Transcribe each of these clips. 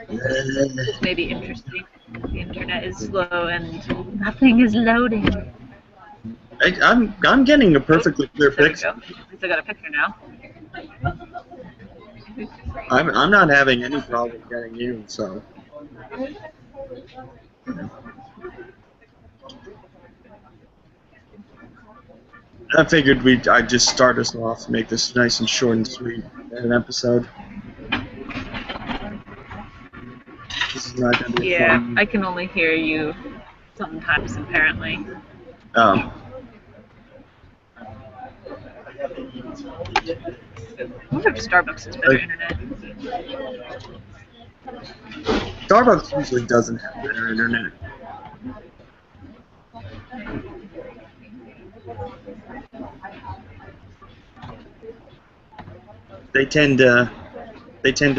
This may be interesting. The internet is slow and nothing is loading. I'm getting a perfectly clear There we picture. go. At least I got a picture now. I'm not having any problem getting you, so. I figured I'd just start us off, make this nice and short and sweet an episode. This is not going to be Yeah, fun. I can only hear you sometimes, apparently. Oh. I wonder if Starbucks has better internet. Starbucks usually doesn't have better internet. They tend to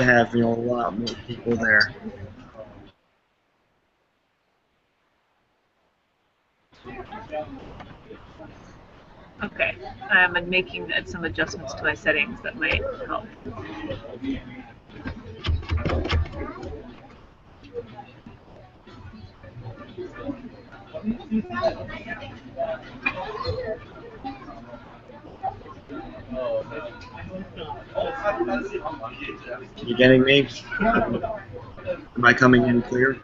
have a lot more people there. Okay, I'm making some adjustments to my settings that might help. You getting me? Am I coming in clear?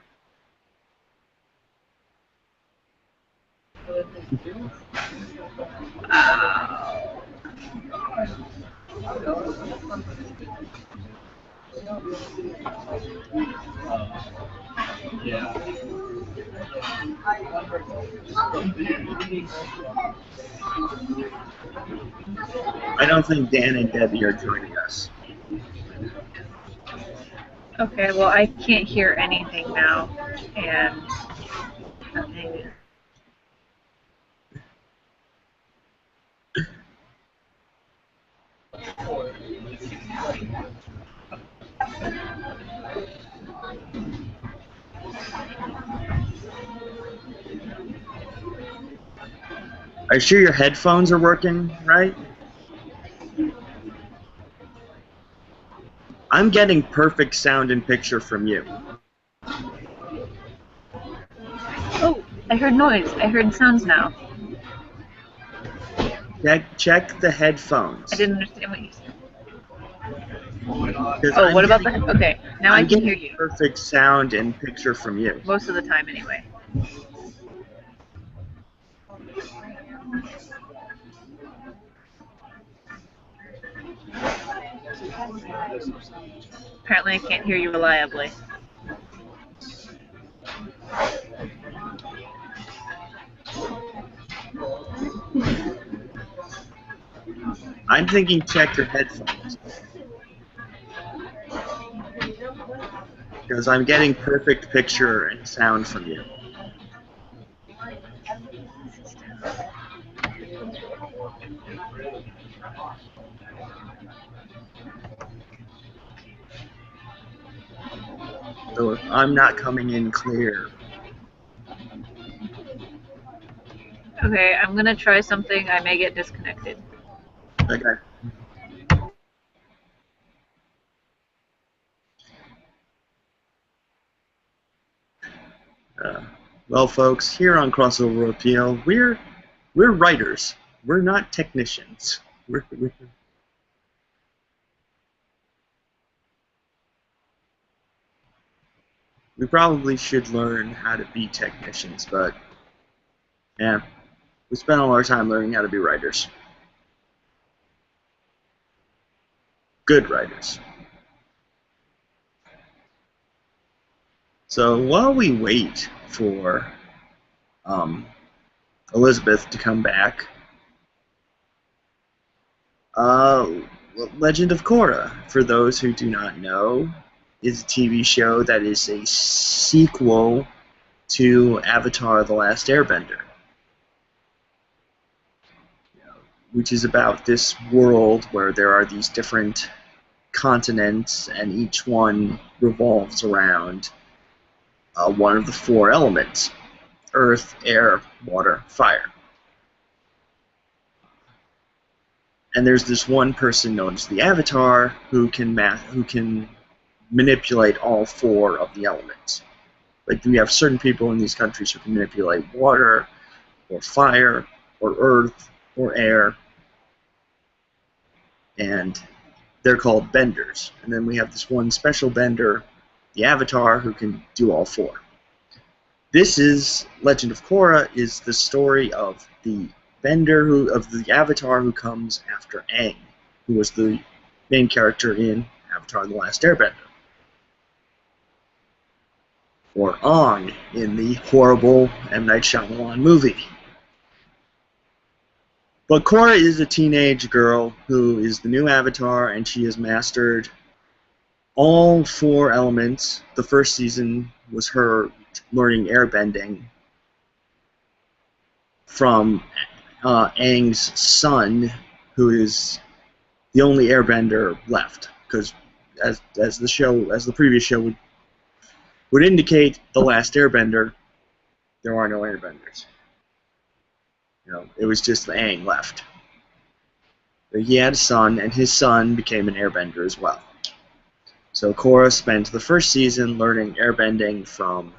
I don't think Dan and Debbie are joining us. Okay, well, I can't hear anything now, and nothing. Are you sure your headphones are working, right? I'm getting perfect sound and picture from you. Oh, I heard noise. I heard sounds now. Check the headphones. I didn't understand what you said. Oh, what about the... Okay, now I can hear you. Perfect sound and picture from you. Most of the time, anyway. Apparently I can't hear you reliably. I'm thinking check your headphones. Because I'm getting perfect picture and sound from you. So if I'm not coming in clear. Okay, I'm gonna try something. I may get disconnected. Okay. Well, folks, here on Crossover Appeal, we're writers. We're not technicians. We probably should learn how to be technicians, but yeah, we spend all our time learning how to be writers. Good writers. So while we wait for Elizabeth to come back, Legend of Korra, for those who do not know, is a TV show that is a sequel to Avatar: The Last Airbender, which is about this world where there are these different continents, and each one revolves around one of the four elements: earth, air, water, fire. And there's this one person known as the Avatar who can manipulate all four of the elements. Like we have certain people in these countries who can manipulate water, or fire, or earth, or air, and they're called benders. And then we have this one special bender, the Avatar, who can do all four. This is Legend of Korra is the story of the the Avatar who comes after Aang, who was the main character in Avatar: The Last Airbender, or Aang in the horrible M. Night Shyamalan movie. But Korra is a teenage girl who is the new Avatar, and she has mastered all four elements. The first season was her learning airbending from Aang's son, who is the only airbender left. Because as the previous show would indicate, the last airbender, there are no airbenders. It was just Aang left. But he had a son, and his son became an airbender as well. So Korra spent the first season learning airbending from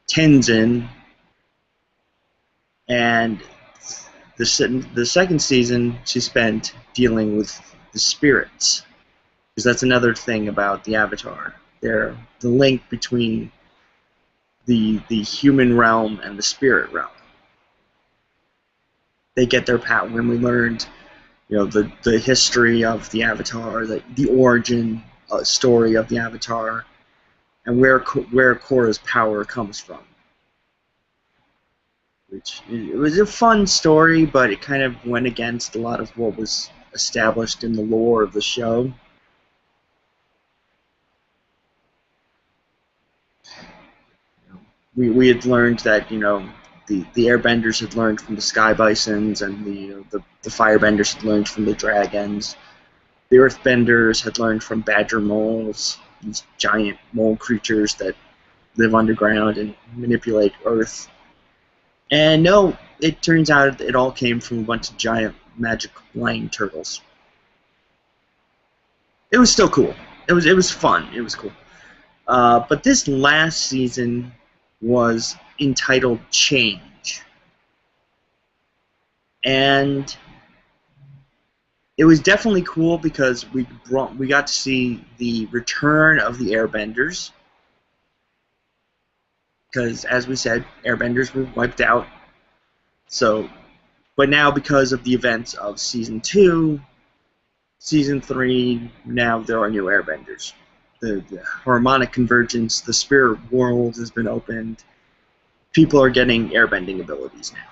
Tenzin, and the second season she spent dealing with the spirits, because that's another thing about the Avatar. They're the link between the human realm and the spirit realm. They get their power when we learned, the history of the Avatar, the origin story of the Avatar, and where Korra's power comes from. Which it was a fun story, but it kind of went against a lot of what was established in the lore of the show. We had learned that the airbenders had learned from the sky bisons, and the firebenders had learned from the dragons. The earthbenders had learned from badger moles, these giant mole creatures that live underground and manipulate earth. And no, it turns out it all came from a bunch of giant magic flying turtles. It was still cool. It was fun. It was cool. But this last season was entitled Change, and it was definitely cool because we got to see the return of the airbenders, because as we said, airbenders were wiped out. So, but now because of the events of season 2, season 3, now there are new airbenders. The harmonic convergence, the spirit world has been opened. People are getting airbending abilities now.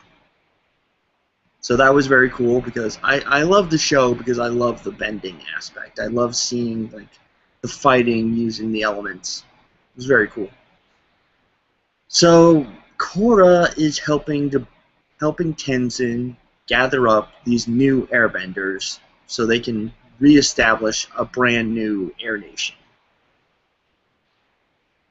So that was very cool, because I love the show because I love the bending aspect. I love seeing the fighting using the elements. It was very cool. So Korra is helping Tenzin gather up these new airbenders so they can reestablish a brand new air nation.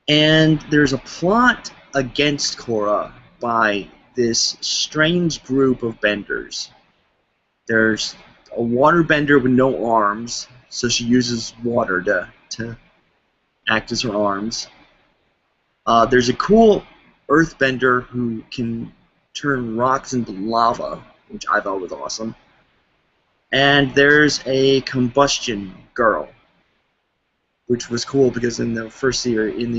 And there's a plot against Korra by this strange group of benders. There's a water bender with no arms, so she uses water to act as her arms. There's a cool earthbender who can turn rocks into lava, which I thought was awesome. And there's a combustion girl, which was cool because in the first series, in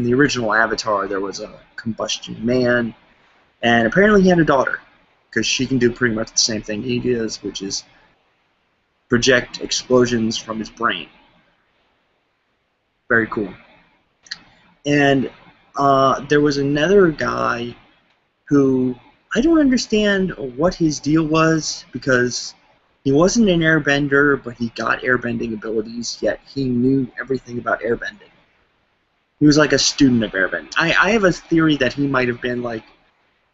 the original Avatar, there was a combustion man, and apparently he had a daughter, because she can do pretty much the same thing he does, which is project explosions from his brain. Very cool. And there was another guy who I don't understand what his deal was, because he wasn't an airbender, but he got airbending abilities, yet he knew everything about airbending. He was like a student of airbending. I have a theory that he might have been like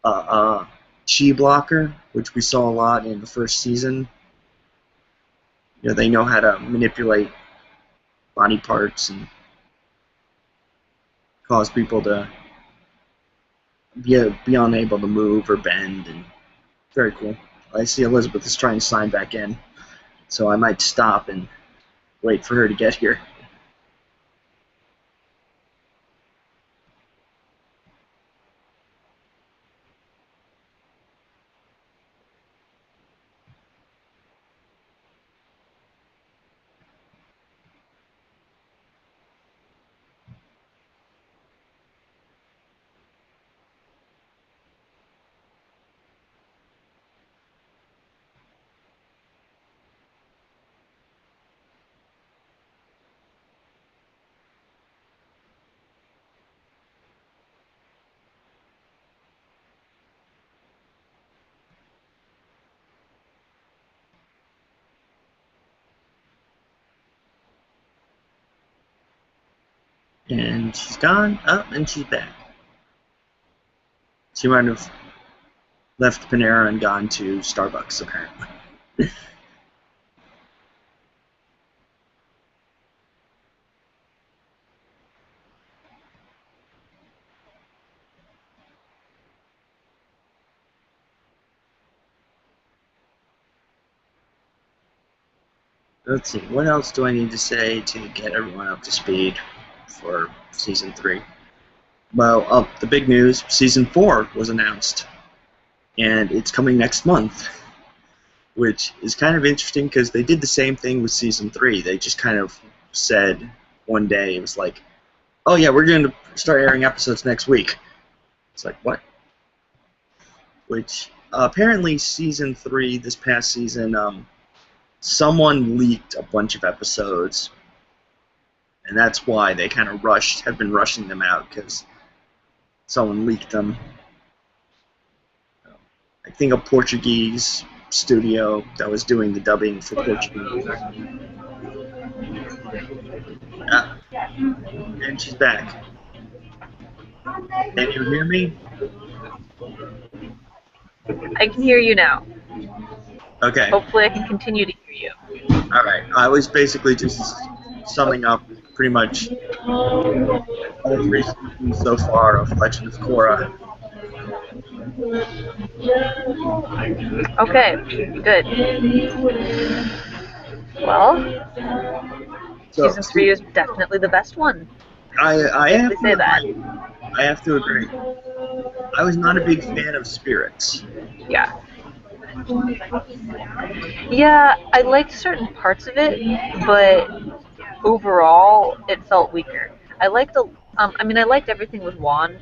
a chi blocker, which we saw a lot in the first season. They know how to manipulate body parts and cause people to be unable to move or bend, and very cool. I see Elizabeth is trying to sign back in, so I might stop and wait for her to get here. And she's gone. Up, and she's back. She might have left Panera and gone to Starbucks, apparently. Let's see, what else do I need to say to get everyone up to speed for Season 3? Well, the big news, Season 4 was announced, and it's coming next month, which is kind of interesting because they did the same thing with Season 3. They just kind of said one day, it was like, oh yeah, we're going to start airing episodes next week. It's like, what? Which, apparently Season 3, this past season, someone leaked a bunch of episodes, and that's why they kind of have been rushing them out, because someone leaked them. I think a Portuguese studio that was doing the dubbing for Portuguese. Ah, and she's back. Can you hear me? I can hear you now. Okay. Hopefully I can continue to hear you. Alright. I was basically just summing up pretty much all 3 seasons so far of Legend of Korra. Okay, good. Well, So, Season 3 is definitely the best one. I have to Say that. agree. I have to agree. I was not a big fan of Spirits. Yeah. Yeah, I liked certain parts of it, but overall, it felt weaker. I liked I liked everything with Juan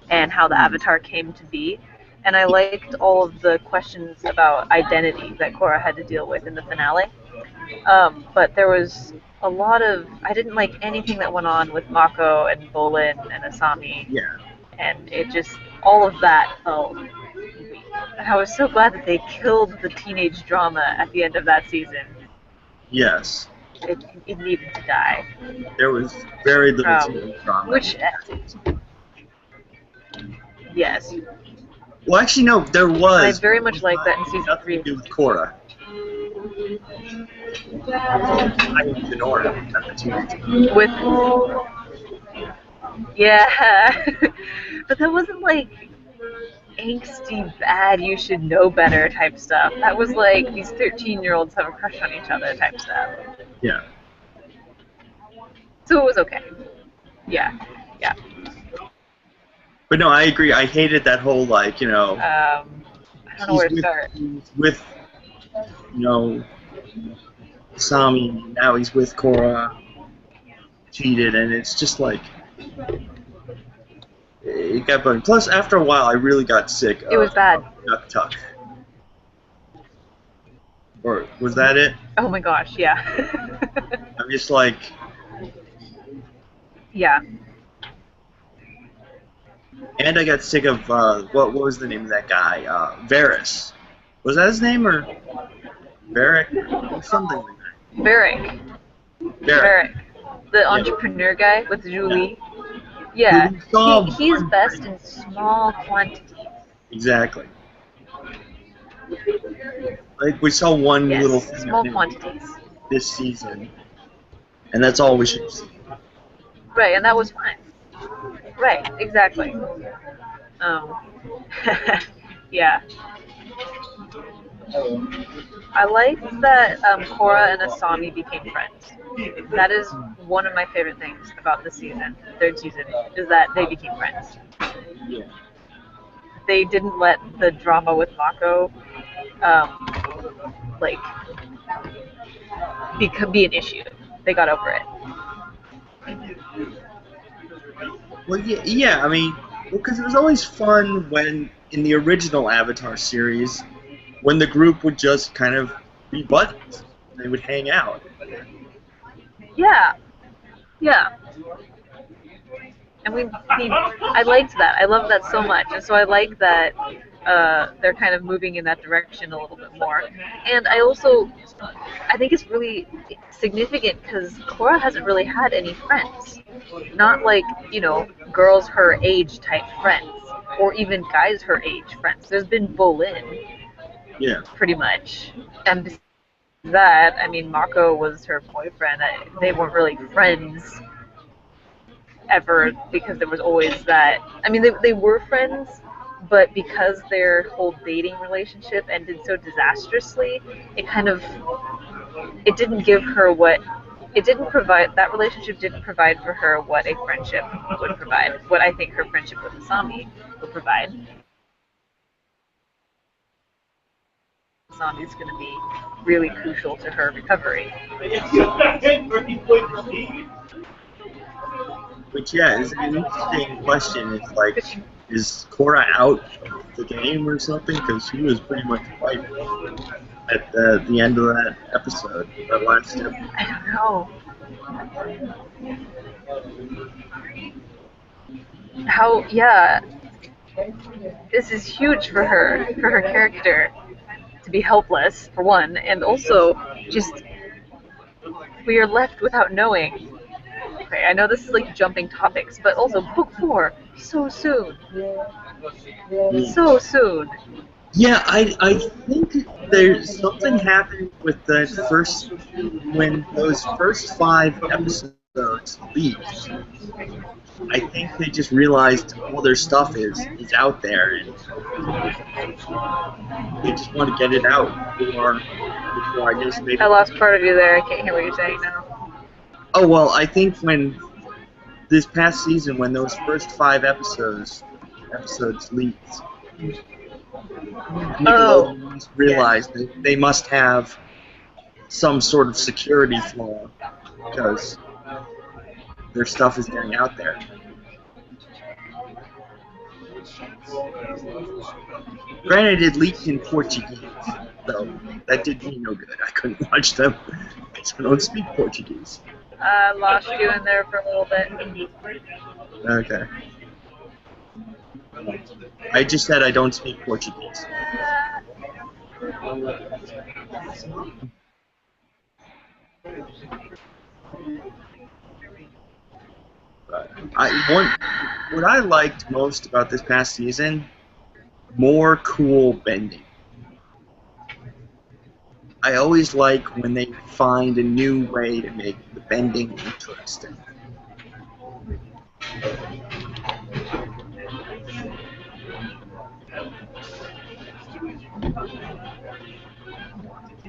and how the Avatar came to be, and I liked all of the questions about identity that Korra had to deal with in the finale. But there was a lot of I didn't like anything that went on with Mako and Bolin and Asami, Yeah. and it just all of that felt weak. And I was so glad that they killed the teenage drama at the end of that season. Yes. It needed to die. There was very little teenage drama. Which, yes. Well, actually, no, there was. I very much like that in season nothing 3. to do with Korra. I am Denora. That's a teenage. With, yeah, but that wasn't like angsty, bad, you should know better type stuff. That was like these 13-year-olds have a crush on each other type stuff. Yeah. So it was okay. Yeah. But no, I agree. I hated that whole, like, I don't know where to start. He's with, Sami, now he's with Korra, cheated, and it's just like, it got boring. Plus, after a while, I really got sick of It was bad. Duck Tuck. Or, was that it? Oh my gosh, yeah. I'm just like... Yeah. And I got sick of, what was the name of that guy? Varys. Was that his name, or Varric? Or something like that. Varric. The entrepreneur guy with Julie. Yeah. He's best in small quantities. Exactly. Like, we saw one little thing small quantities this season, and that's all we should have seen. Right, and that was fine. Right, exactly. Yeah. I like that Korra and Asami became friends. That is one of my favorite things about this season, third season, is that they became friends. Yeah. They didn't let the drama with Mako, be an issue. They got over it. Well, yeah. I mean, because it was always fun when, in the original Avatar series, when the group would just kind of be buddies. They would hang out. Yeah. And I liked that. I love that so much. And so I like that they're kind of moving in that direction a little bit more. And I think it's really significant because Korra hasn't really had any friends. Not like, girls her age type friends, or even guys her age friends. There's been Bolin, Yeah. pretty much. And besides that, I mean, Mako was her boyfriend. They weren't really friends ever because there was always that. I mean, they were friends, but because their whole dating relationship ended so disastrously, it kind of it didn't give her what it didn't provide. That relationship didn't provide for her what a friendship would provide. What I think her friendship with Asami would provide. Asami is going to be really crucial to her recovery. Which, yeah, is an interesting question. It's like, is Korra out of the game or something? Because she was pretty much wiped at the end of that episode, that last episode. I don't know. How, yeah, this is huge for her character to be helpless, for one, and also just we are left without knowing. Okay, I know this is like jumping topics, but also book 4, so soon. So soon. Yeah, I think there's something happened with that first, when those first 5 episodes leaked. I think they just realized all their stuff is out there, and they just want to get it out before I guess maybe. I lost part of you there. I can't hear what you're saying now. Oh well, I think when this past season, when those first 5 episodes leaked, Nickelodeon realized that they must have some sort of security flaw because their stuff is getting out there. Granted, it leaked in Portuguese, so that did me no good. I couldn't watch them because I don't speak Portuguese. I lost you in there for a little bit. Okay. I just said I don't speak Portuguese. What I liked most about this past season, more cool bending. I always like when they find a new way to make the bending interesting.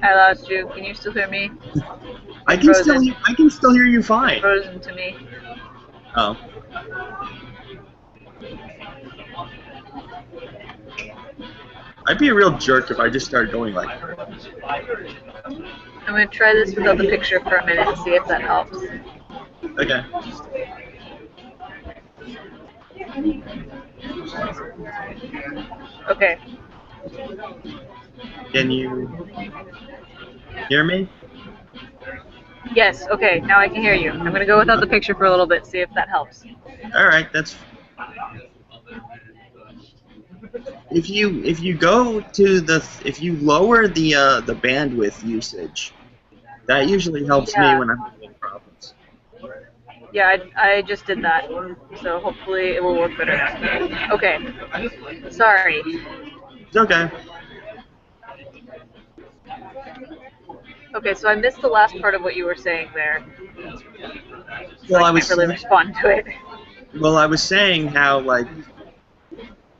I lost you. Can you still hear me? I can still hear you fine. Frozen to me. Oh. I'd be a real jerk if I just started going like. I'm gonna try this without the picture for a minute and see if that helps. Okay. Okay. Can you hear me? Yes, okay, now I can hear you. I'm gonna go without the picture for a little bit, see if that helps. Alright, that's. If you go to if you lower the bandwidth usage, that usually helps me when I'm having problems. Yeah, I just did that, so hopefully it will work better. Okay, sorry. It's okay. Okay, so I missed the last part of what you were saying there. Well, I can't really respond to it. Well, I was saying how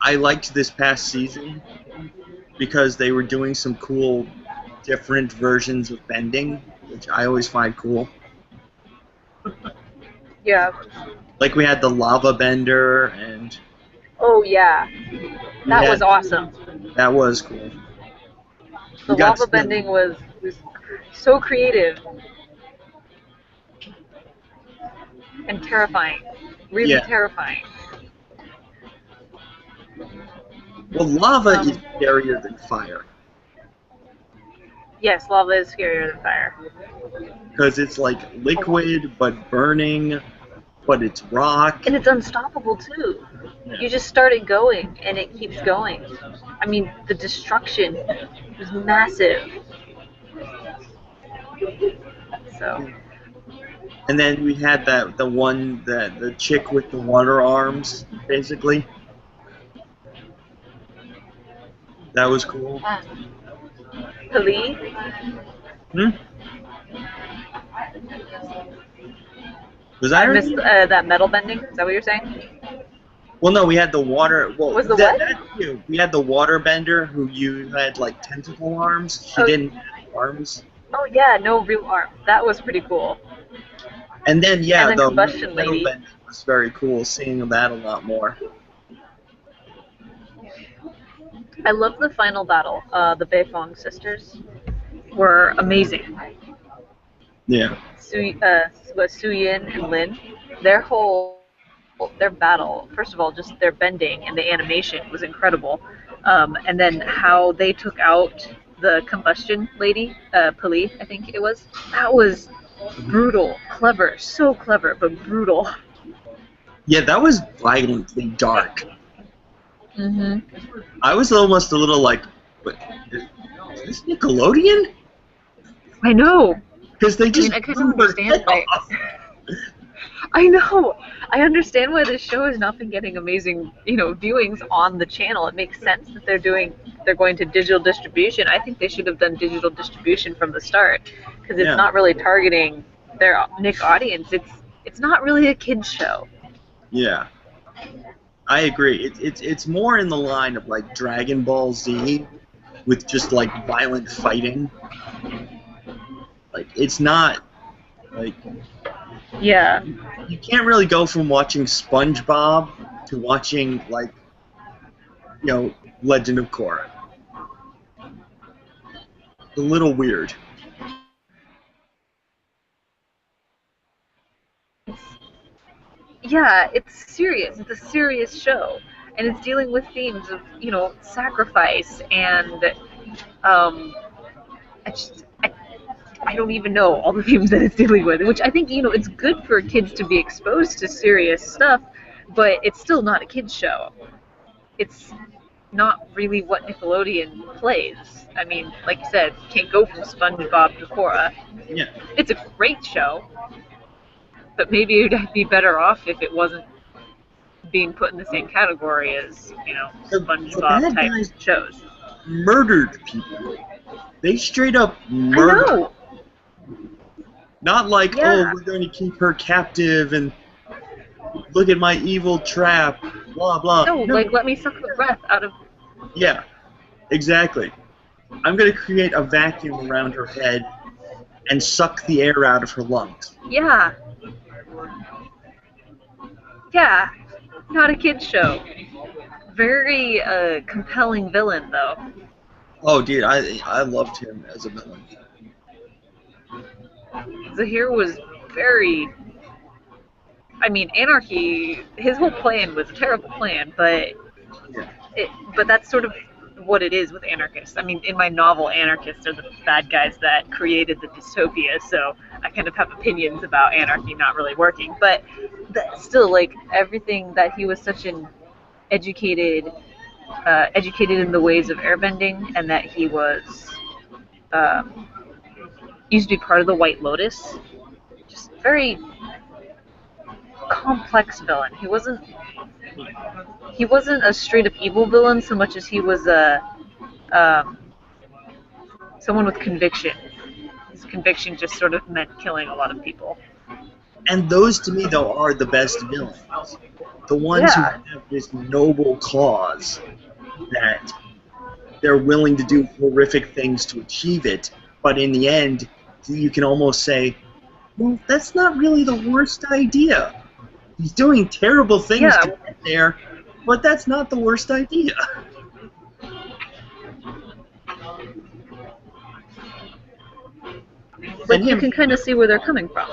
I liked this past season because they were doing some cool, different versions of bending, which I always find cool. Yeah. Like we had the lava bender and. Oh yeah, that was awesome. That was cool. The lava bending was so creative and terrifying. Really terrifying. Well, lava is scarier than fire. Yes, lava is scarier than fire. Because it's like liquid, but burning, but it's rock. And it's unstoppable, too. Yeah. You just started going, and it keeps going. I mean, the destruction was massive. So, And then we had the chick with the water arms, basically. That was cool. Pali, Hmm? Was that I her missed name? that metal bending. Is that what you're saying? Well, no, we had the water. Well, Was the what? that too. We had the water bender who you had like tentacle arms. She Oh, didn't have arms. oh yeah, no real arm. That was pretty cool. And then And yeah, then the Combustion metal Lady. bending was very cool. Seeing that a lot more. I love the final battle. The Beifong sisters were amazing. Yeah. Su Yin and Lin, their battle. First of all, just their bending and the animation was incredible. And then how they took out the combustion lady, Pali, I think it was. That was brutal, clever, so clever, but brutal. Yeah, that was violently dark. Hmm. I was almost a little like, "What, is this Nickelodeon?" I know. Because they I mean, just I kind of blew her understand head why. off. I know. I understand why this show has not been getting amazing, viewings on the channel. It makes sense that they're going to digital distribution. I think they should have done digital distribution from the start because it's Yeah, not really targeting their Nick audience. It's not really a kids show. yeah, I agree. It's more in the line of like Dragon Ball Z with just like violent fighting. Like it's not like Yeah. you can't really go from watching SpongeBob to watching like Legend of Korra. It's a little weird. Yeah, it's serious. It's a serious show, and it's dealing with themes of sacrifice and um, I don't even know all the themes that it's dealing with, which I think it's good for kids to be exposed to serious stuff, but it's still not a kids show. It's not really what Nickelodeon plays. I mean, like you said, can't go from SpongeBob to Korra. Yeah. It's a great show, but maybe it'd be better off if it wasn't being put in the same category as The SpongeBob bad type guys shows. murdered people. They straight up I murdered. know. Not like, oh, Yeah. we're going to keep her captive and look at my evil trap, blah blah. No, No. like let me suck the breath out of. Yeah, exactly. I'm going to create a vacuum around her head and suck the air out of her lungs. Yeah. Yeah. Not a kids show. Very compelling villain though. Oh, dude, I loved him as a villain. Zahir was very. I mean, Anarchy. His whole plan was a terrible plan, but Yeah. but that's sort of what it is with anarchists. I mean, in my novel, anarchists are the bad guys that created the dystopia, so I kind of have opinions about anarchy not really working. But still, like everything that he was such an educated in the ways of airbending, and that he was um, used to be part of the White Lotus. Just very complex villain. He wasn't a straight up evil villain so much as he was a um, someone with conviction. His conviction just sort of meant killing a lot of people. And those to me though are the best villains. The ones who Yeah, have this noble cause that they're willing to do horrific things to achieve it, but in the end you can almost say, well, that's not really the worst idea. He's doing terrible things yeah. to get there, but that's not the worst idea. And Like you him, can kind of see where they're coming from.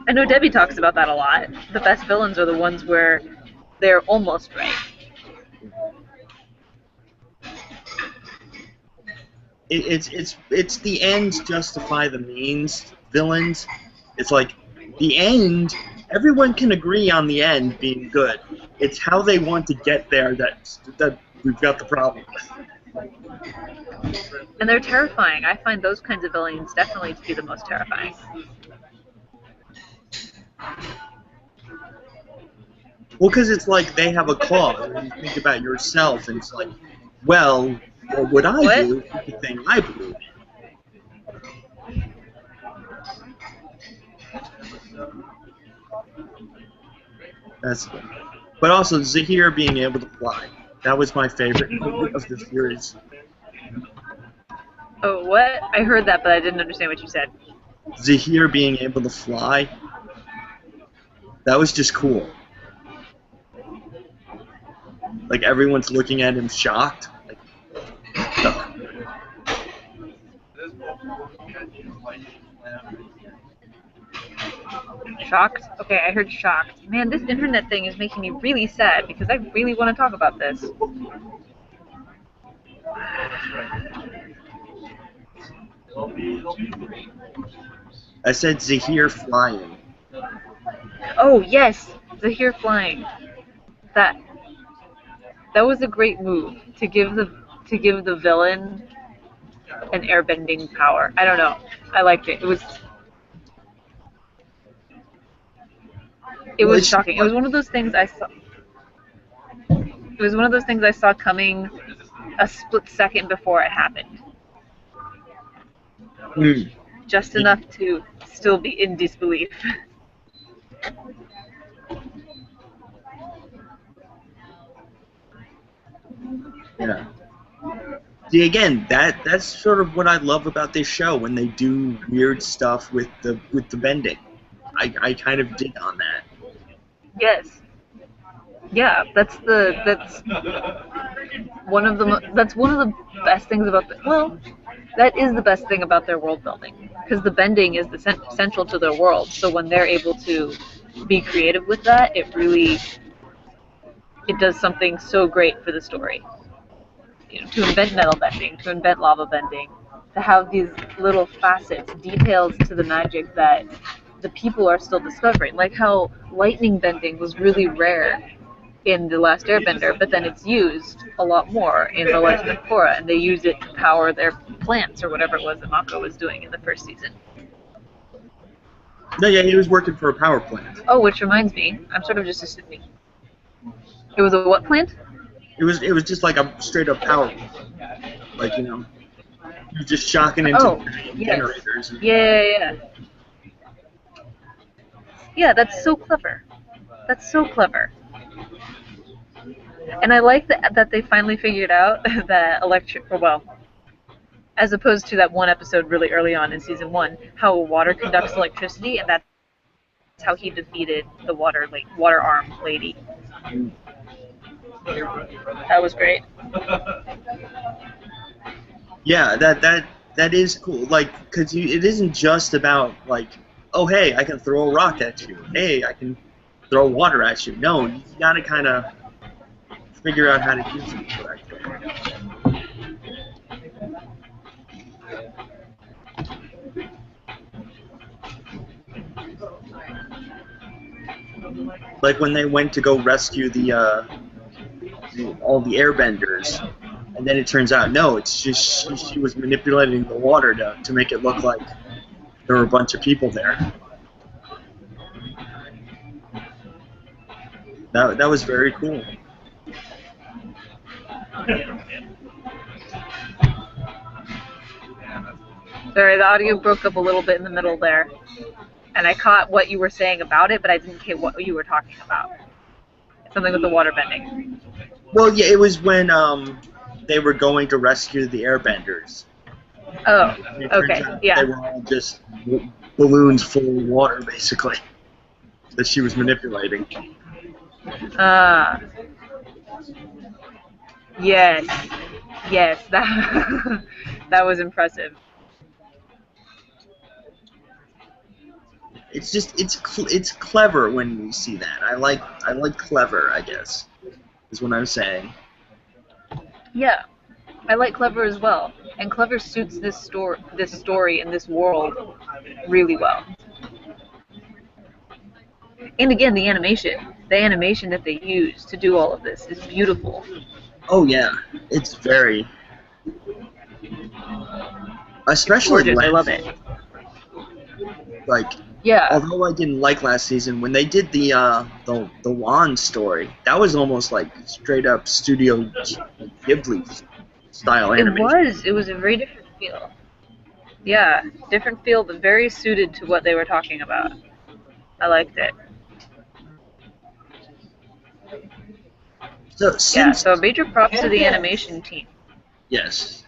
I know Debbie talks about that a lot. The best villains are the ones where they're almost right. it's the ends justify the means. Villains, it's like the end. everyone can agree on the end being good. It's how they want to get there that we've got the problem with. And they're terrifying. I find those kinds of villains definitely to be the most terrifying. Well, because it's like they have a cause, and you think about yourself, and it's like, well, what would I What? do with the thing I believe in? That's good. But also, Zahir being able to fly. That was my favorite moment of the series. Oh, what? I heard that, but I didn't understand what you said. Zahir being able to fly. That was just cool. Like, everyone's looking at him shocked. Like, Shocked? Okay, I heard shocked. Man, this internet thing is making me really sad because I really want to talk about this. I said Zahir flying. Oh yes, Zahir flying. That that was a great move to give the villain an airbending power. I don't know. I liked it. It Well, was it's just shocking. It like, was one of those things I saw. It was one of those things I saw coming a split second before it happened, mm, just enough to still be in disbelief. yeah. See, again, that's sort of what I love about this show when they do weird stuff with the bending. I kind of dig on that. Yes. Yeah, that's one of the best things about that is the best thing about their world building because the bending is central to their world. So when they're able to be creative with that, it does something so great for the story. You know, to invent metal bending, to invent lava bending, to have these little facets, details to the magic that the people are still discovering. Like how lightning bending was really rare in The Last Airbender, but then it's used a lot more in The Legend of Korra, and they use it to power their plants or whatever it was that Mako was doing in the first season. No, yeah, he was working for a power plant. Oh, which reminds me, I'm sort of just assuming. It was a what plant? It was just like a straight up power plant. Like, he was just shocking into Oh, yes. generators. Yeah. Yeah, that's so clever. That's so clever. And I like that they finally figured out that as opposed to that one episode really early on in season one, how water conducts electricity, and that's how he defeated the water arm lady. That was great. Yeah, that is cool. Like, because it isn't just about like, oh hey, I can throw a rock at you. Hey, I can throw water at you. No, you gotta kind of figure out how to use it correctly. Like when they went to go rescue all the airbenders, and then it turns out no, it's just she was manipulating the water to make it look like there were a bunch of people there. That was very cool. Sorry, the audio broke up a little bit in the middle there, and I caught what you were saying about it, but I didn't get what you were talking about. Something with the water bending. Well, yeah, it was when they were going to rescue the airbenders. Oh, okay, yeah. They were all just balloons full of water, basically, that she was manipulating. Yes, that that was impressive. It's clever when we see that. I like clever, I guess, is what I'm saying. Yeah, I like clever as well, and clever suits this story and this world really well. And again, the animation that they use to do all of this is beautiful. Oh yeah, it's very, It's especially gorgeous. I love last, it. like, Yeah, although I didn't like last season when they did the Wand story, that was almost like straight up Studio Ghibli style it animation. was. It was a very different feel. Yeah, different feel, but very suited to what they were talking about. I liked it. So Yeah, since so major props to the animation team. yes,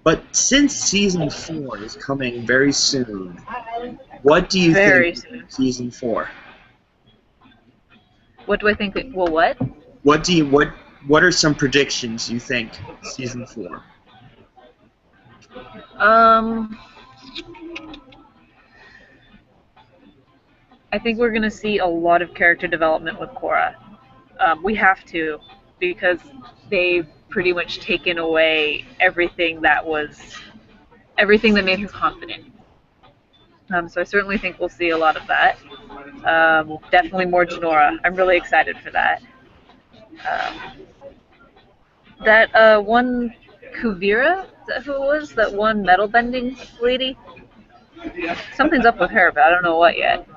but since season 4 is coming very soon, what do you think Very of soon. season 4? What do I think? Well, what? What do you what are some predictions you think season 4? Um, I think we're gonna see a lot of character development with Korra. We have to, because they've pretty much taken away everything that made her confident. So I certainly think we'll see a lot of that. Definitely more Janora. I'm really excited for that. Um, that one Kuvira, is that who it was? That one metal bending lady? Something's up with her, but I don't know what yet.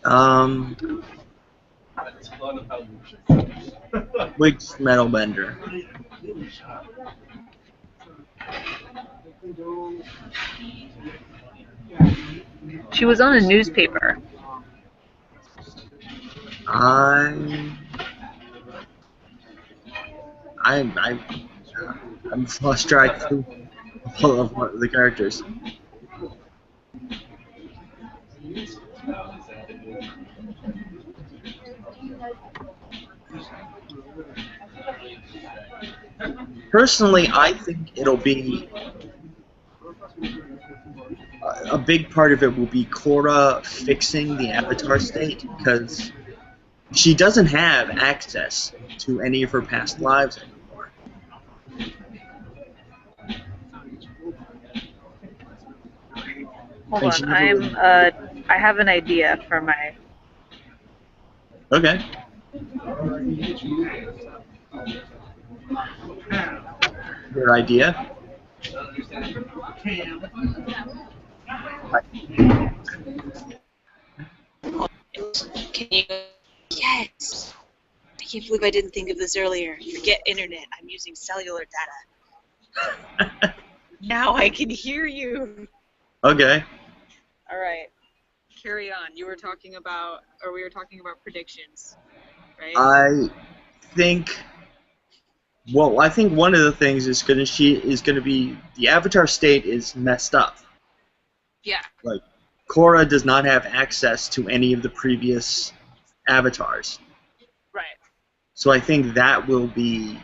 Um, which metal bender? She was on a newspaper. I I I'm lost track of all of the characters. Personally, I think it'll be a big part of it will be Korra fixing the Avatar state because she doesn't have access to any of her past lives anymore. Hold And she on, never really. I have an idea for my. Okay. Your idea? Can you? Yes. I can't believe I didn't think of this earlier. Forget internet. I'm using cellular data. Now I can hear you. Okay. All right. Carry on. You were talking about, or we were talking about predictions, right? I think. Well, I think one of the things is gonna be the Avatar state is messed up. Yeah. Like Korra does not have access to any of the previous avatars. Right. So I think that will be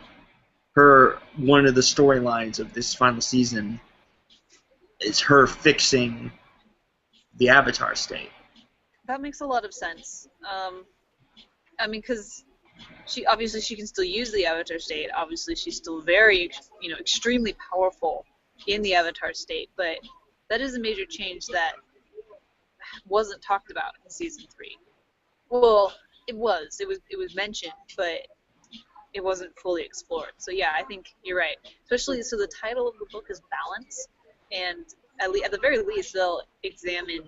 her one of the storylines of this final season is her fixing the Avatar state. That makes a lot of sense. I mean, because she can still use the Avatar state. Obviously, she's still very, extremely powerful in the Avatar state. But that is a major change that wasn't talked about in season 3. Well, it was. It was mentioned, but it wasn't fully explored. So yeah, I think you're right. Especially so the title of the book is Balance, and at the very least they'll examine.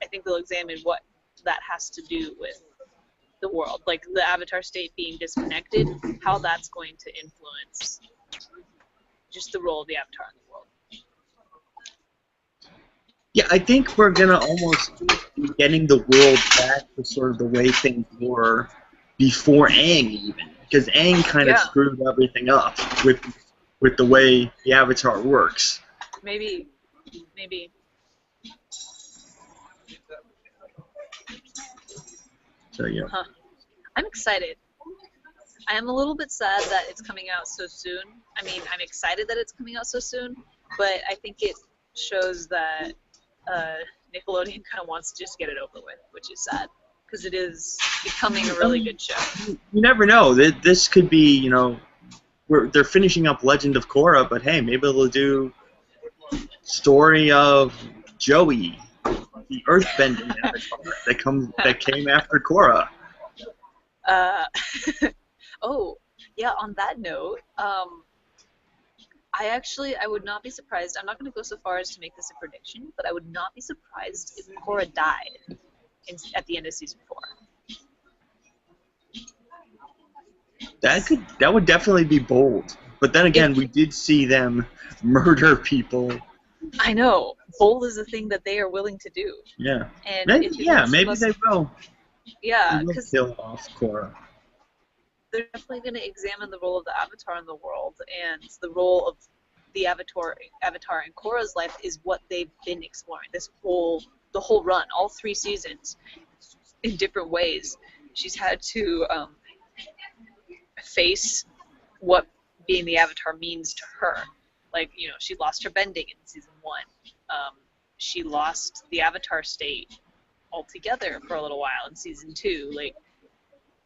I think they'll examine what that has to do with the world, like the Avatar state being disconnected, how that's going to influence just the role of the Avatar in the world. Yeah, I think we're gonna almost be getting the world back to sort of the way things were before Aang even, because Aang kind of Yeah. screwed everything up with the way the Avatar works. Maybe. So yeah. Huh. I'm excited. I am a little bit sad that it's coming out so soon. I mean, I'm excited that it's coming out so soon, but I think it shows that Nickelodeon kind of wants to just get it over with, which is sad because it is becoming a really good show. You never know. This could be, they're finishing up Legend of Korra, but hey, maybe they'll do story of Joey the earthbending avatar that came after Korra. Oh, yeah, on that note, I would not be surprised. I'm not going to go so far as to make this a prediction, but I would not be surprised if Korra died at the end of season 4. That would definitely be bold. But then again, we did see them murder people. I know. Bold is the thing that they are willing to do. Yeah. And Maybe, if it yeah, means maybe they will. Yeah, They will because kill off Korra. they're definitely going to examine the role of the Avatar in the world, and the role of the Avatar in Korra's life is what they've been exploring the whole run, all 3 seasons, in different ways. She's had to face what being the Avatar means to her. Like, she lost her bending in season 1. She lost the Avatar state altogether for a little while in season 2. Like,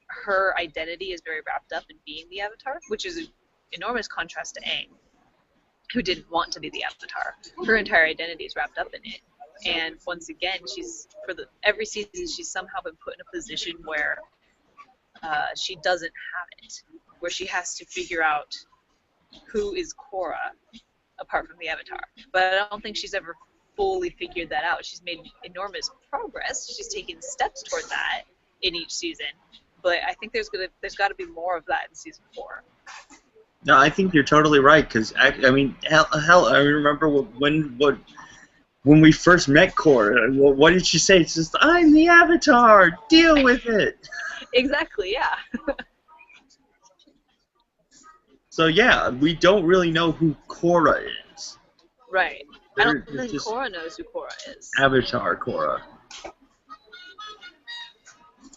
her identity is very wrapped up in being the Avatar, which is an enormous contrast to Aang, who didn't want to be the Avatar. Her entire identity is wrapped up in it. And once again, every season she's somehow been put in a position where she doesn't have it, where she has to figure out who is Korra apart from the Avatar. But I don't think she's ever fully figured that out. She's made enormous progress. She's taken steps toward that in each season. But I think there's got to be more of that in season 4. No, I think you're totally right. Because I mean, hell, I remember when we first met Korra. What did she say? It's just, "I'm the Avatar. Deal with it." Exactly. Yeah. So yeah, we don't really know who Korra is. Right. I don't think Korra knows who Korra is. Avatar Korra.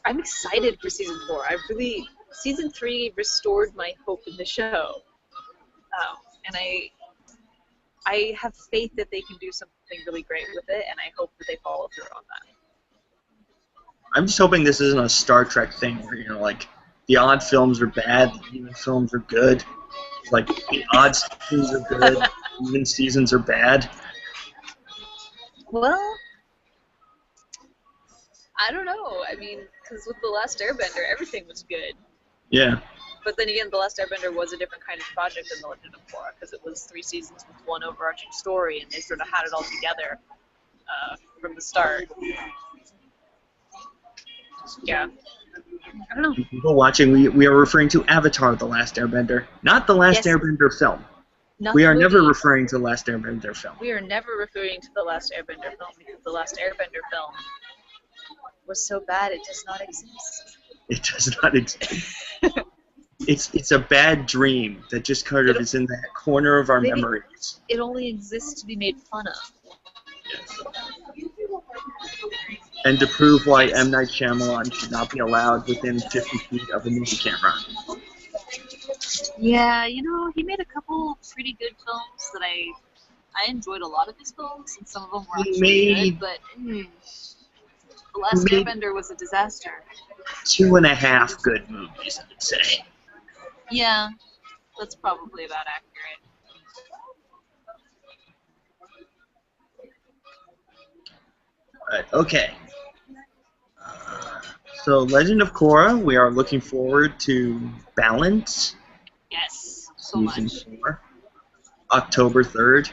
I'm excited for season 4. Season 3 restored my hope in the show, and I have faith that they can do something really great with it, and I hope that they follow through on that. I'm just hoping this isn't a Star Trek thing where, like, the odd films are bad, the even films are good. Like, the odd seasons are good, even seasons are bad. Well, I don't know. I mean, because with The Last Airbender, everything was good. Yeah. But then again, The Last Airbender was a different kind of project than The Legend of Korra, because it was 3 seasons with one overarching story, and they sort of had it all together from the start. Yeah. I don't know. People watching, we are referring to Avatar: The Last Airbender, not the Last Airbender film. We are never referring to the Last Airbender film. We are never referring to the Last Airbender film, because the Last Airbender film was so bad it does not exist. It does not exist. It's a bad dream that just kind of is in that corner of our memories. It only exists to be made fun of. Yes. And to prove why M. Night Shyamalan should not be allowed within 50 feet of a movie camera. Yeah, he made a couple pretty good films that I enjoyed a lot of his films, and some of them were actually good, but The Last Airbender was a disaster. 2.5 good movies, I would say. Yeah, that's probably about accurate. Alright, okay. So, Legend of Korra, we are looking forward to Balance. Yes, so much. Season 4. October 3rd.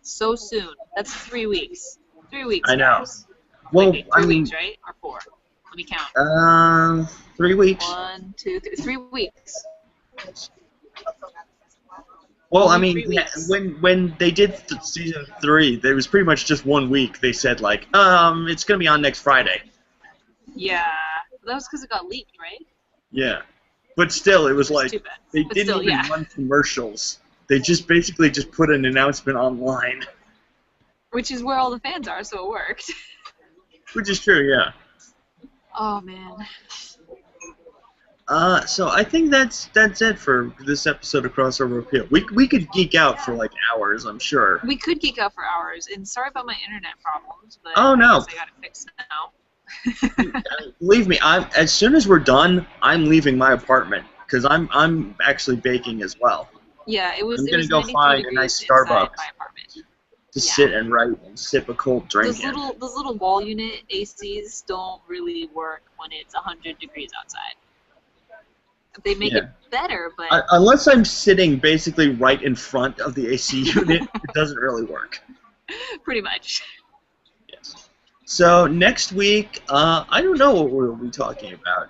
So soon. That's 3 weeks. 3 weeks. I know. Guys. Well, Wait, 3 weeks, right? Or 4? Let me count. 3 weeks. 1, 2, 3. 3 weeks. Well, I mean, when they did season 3, there was pretty much just 1 week. They said, like, it's gonna be on next Friday. Yeah, that was because it got leaked, right? Yeah, but still, it was like they but didn't still, even run commercials. They just basically just put an announcement online. Which is where all the fans are, so it worked. Which is true, yeah. Oh man. So I think that's it for this episode of Crossover Appeal. We could geek out for like hours, I'm sure. We could geek out for hours, and sorry about my internet problems, but oh no, I got it fixed now. Believe me, as soon as we're done, I'm leaving my apartment because I'm actually baking as well. Yeah, it was. I'm gonna go find a nice Starbucks. My apartment. to Yeah. sit and write and sip a cold drink in. Those little wall unit ACs don't really work when it's 100 degrees outside. They make it better, but Unless I'm sitting basically right in front of the AC unit, it doesn't really work. pretty much. Yes. So next week, I don't know what we'll be talking about.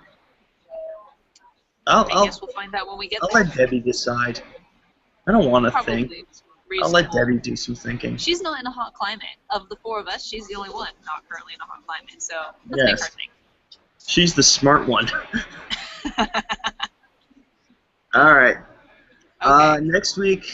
I guess we'll find out when we get I'll there. let Debbie decide. I don't want to think. Probably I'll let reasonable. Debbie do some thinking. She's not in a hot climate. Of the four of us, she's the only one not currently in a hot climate. So let's make her think. She's the smart one. All right. Okay. Next week,